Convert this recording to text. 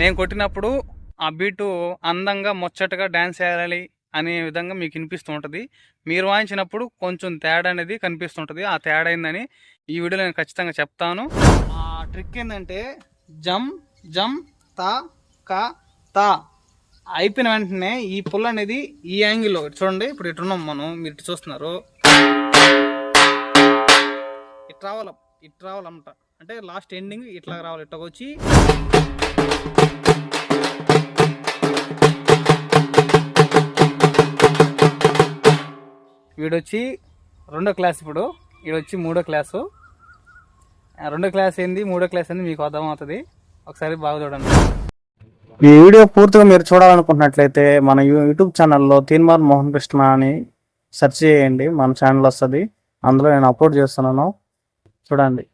నేను కొట్టినప్పుడు ఆ బీటు అందంగా ముచ్చటగా డ్యాన్స్ చేయాలి అనే విధంగా మీకు వినిపిస్తూ ఉంటుంది. మీరు వాయించినప్పుడు కొంచెం తేడా అనేది కనిపిస్తుంటుంది. ఆ తేడా ఏందని ఈ వీడియోలో నేను ఖచ్చితంగా చెప్తాను. ఆ ట్రిక్ ఏంటంటే జమ్ జమ్ తా కా తా అయిపోయిన వెంటనే ఈ పుల్ల అనేది ఈ యాంగిల్లో చూడండి. ఇప్పుడు ఇటున్నాం మనం, మీరు ఇటు చూస్తున్నారు. ఇటు రావాలన్నమాట. అంటే లాస్ట్ ఎండింగ్ ఇట్లా రావాలి. ఇట్లా వచ్చి వీడొచ్చి 2వ క్లాస్, ఇప్పుడు వీడొచ్చి 3వ క్లాసు. 2వ క్లాస్ ఏంది 3వ క్లాస్ ఏంది మీకు అర్థమవుతుంది. ఒకసారి బాగా చూడండి. ఈ వీడియో పూర్తిగా మీరు చూడాలనుకుంటున్నట్లయితే మన యూట్యూబ్ ఛానల్లో తీన్మార్ మోహన్ కృష్ణ అని సెర్చ్ చేయండి, మన ఛానల్ వస్తుంది. అందులో నేను అప్లోడ్ చేస్తున్నాను, చూడండి.